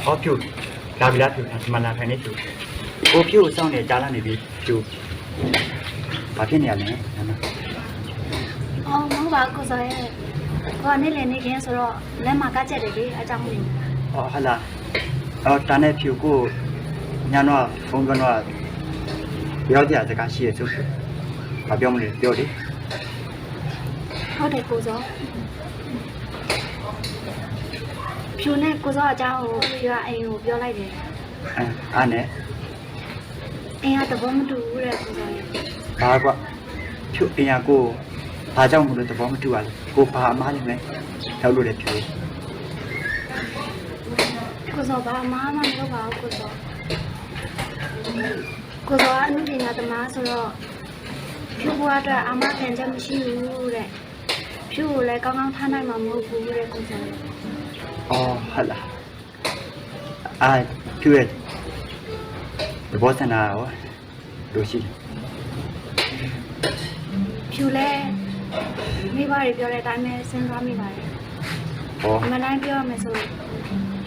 အော်ဖြူလာပြီလားဖြူမလာခိုင်းနေဖြူကိုဖြူကိုစောင့်နေကြားလာနေပြီဖြူဘာဖြစ်နေရလဲနော်အော်မဟုတ်ပါကိုစောရဲ့ကိုကနေလေနေခင်းဆိုတော့လက်မှာကကြက်တယ်လေအကြောင်းလေးအော်ဟာလာအော်တာနဲ့ဖြူကိုညာတော့ဖုန်းကတော့ပြောကြစကားရှိရဆိုဘာပြောမလဲပြောလေဟုတ်တယ်ကိုစောဖြူနဲ့ကိုစောအကြောင်းကိုဖြူကအိမ်ကိုပြောလိုက်တယ်အားနဲ့အိမ်ကသဘောမတူဘူးတဲ့ကိုစောရဲ့ဘာကွာဖြူအိမ်ကကိုဘာကြောင့်မလို့သဘောမတူရလဲကိုဘာအမားနေလဲရောက်လို့လေဖြူကိုစောဘာအမားမှမလုပ်ပါဘူးကိုစောကအမှုပညာသမားဆိုတော့ဖြူဘွားအတွက်အမားခံချက်မရှိဘူးတဲ့ဖြူကိုလည်းကောင်းကောင်းထားနိုင်မှာမဟုတ်ဘူးတဲ့ကိုစောအော်ဟာလာဖြူရဲ့ဘောစနာရောလို့ရှိဖြူလဲမိဘတွေပြောတဲ့အတိုင်းပဲစဉ်းစားမိပါတယ်ဟောမနိုင်ပြောရမယ်ဆို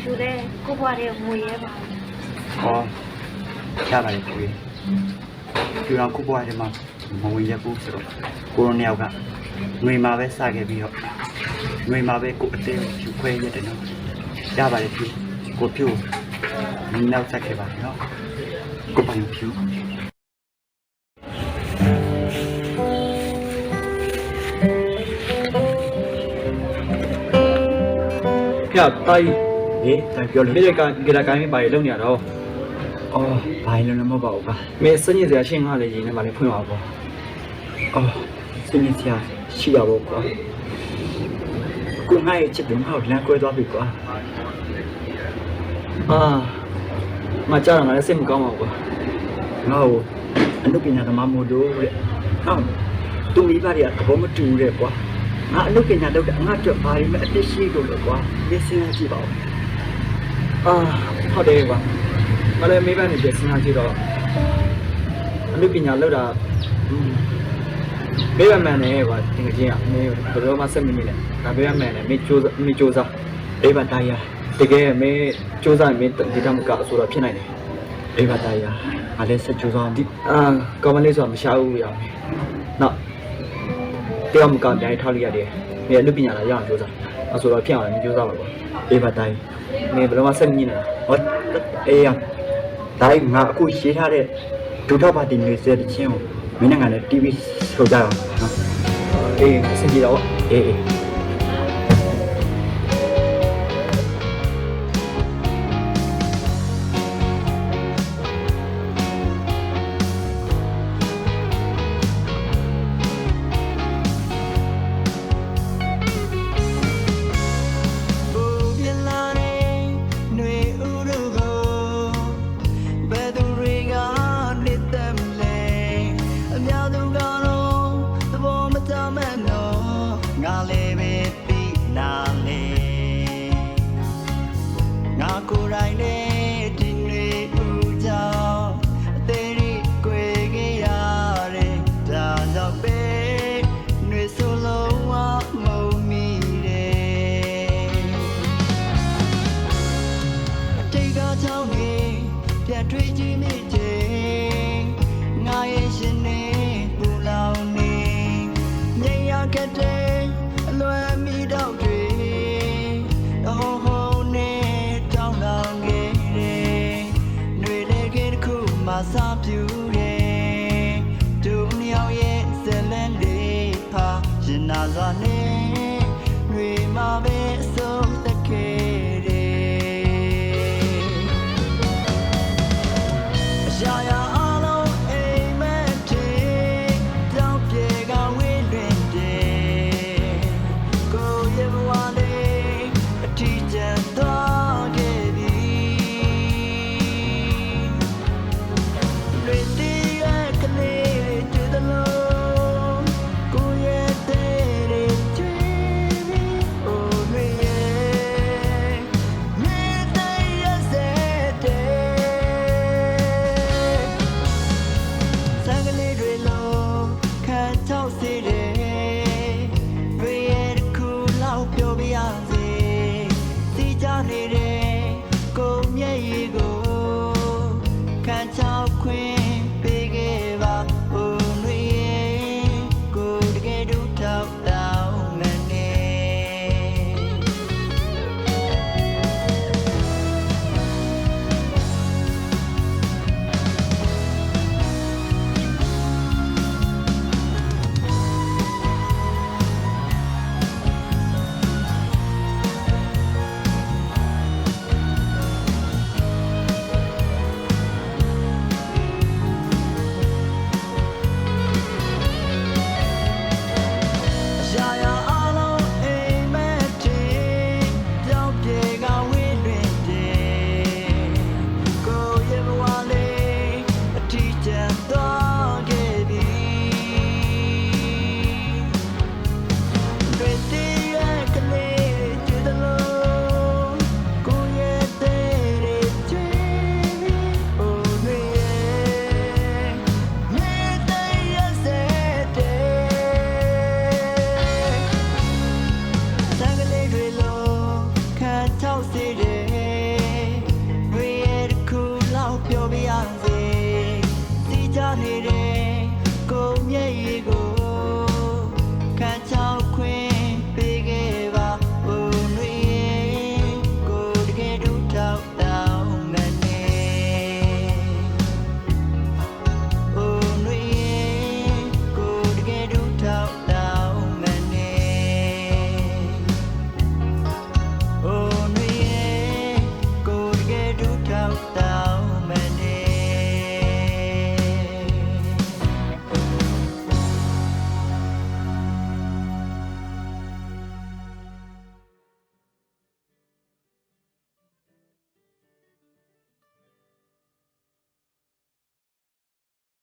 ဖြူလဲကိုဘွားတဲ့ငွေရဲပါတယ်ဟောရပါတယ်ဖြူရဲ့ဖြူတော်ကိုဘွားတဲ့မှာမဝင်ရဘူးဆိုတော့ကိုရိုနာကငွေမှာပဲစခဲ့ပြီးတော့ငွေမှာပဲကိုအသေးဖြူခွဲရတယ်နော်ရပါတယ်ဖြူကိုဖြူနောက်ဆက်ခဲ့ပါနော်ကိုပိုင်ဖြူပြတိုင်ဟေးတိုင်ပြောလေဒီကဂီတာကိုင်းပါလေလုံနေရတော့အော်ဘာလို့လည်းမပေါ့ပါမင်းစညစ်စရာရှင်းကားလေရင်းနဲ့ပါလေဖွင့်ပါပေါ့အော်စညစ်စရာရှိပါဘောကွာကိုငါ့ရဲ့ချစ်တယ်မဟုတ်လမ်းကွဲသွားပြီကွာမကြတော့ငါလည်းစိတ်မကောင်းပါဘူးကွာငါ့ကိုအနုပညာသမားမို့လို့တဲ့ဟုတ်သူမိဘတွေကသဘောမတူတဲ့ကွာငါအနုပညာလုပ်တဲ့ငါအတွက်ဘာတွေမှအဖြစ်ရှိလို့လို့ကွာဒီစဉ်းစားကြည့်ပါဦးဟုတ်တယ်ကွာမလည်းမိဘနဲ့ပြစဉ်းစားကြည့်တော့အနုပညာလုပ်တာဘေးရမှန်နေကွာဒီကချင်းကမင်းဘယ်တော့မှစက်မမိနဲ့ဒါဘေးရမှန်နေမင်းစူးစားအေးပါတရားတကယ်မင်းစူးစားရင်မင်းဒီတမကဆိုတော့ဖြစ်နိုင်တယ်အေးပါတရားငါလည်းစက်စူးစားဒီကောမလေးဆိုတာမရှာဘူးရမယ်နောက်တရားမကတိုင်းထားလိုက်ရတယ်မင်းအနုပညာလာရအောင်စူးစားအဲဆိုတော့ဖြစ်အောင်လည်းမစူးစားပါဘူးအေးပါတိုင်းမင်းဘယ်တော့မှစက်မမိနဲ့ဟောအေးရတိုင်းငါအခုရေးထားတဲ့ဒုထောက်ပါတီမျိုးစတဲ့ချင်းကိုမင်းနဲ့ငါလည်း TV ဆိုကြအောင်နော်အေးစင်ကြည့်တော့အေးကိုယ်တိုင်နဲ့ဒီနေ့ဦးကြောင့်အသေးလေးကွယ်ခဲ့ရတယ်ဒါကြောင့်ပဲနှွေဆိုလုံးဝမုံမိတယ်အတိတ်ကချောင်းနေပြန်တွေ့ကြည့်မိတယ်ငါရဲ့ရှင်နေပူလောင်နေမြင်ရခဲ့တဲ့အလွယ်မိတော့တွေစားပြူတယ်ဒုညောင်ရဲ့ဇလန်လေးပါရင်နာစွာနဲ့တွေမှာပဲအဆုံးသက်ခဲ့တယ်အရာရာအလုံးအိမ်မက်တွေကြောက်ပြေကဝေးလွင်တယ်ကိုရဲ့ဘဝလေးအထီးကျန်သွားခဲ့တ နေတယ်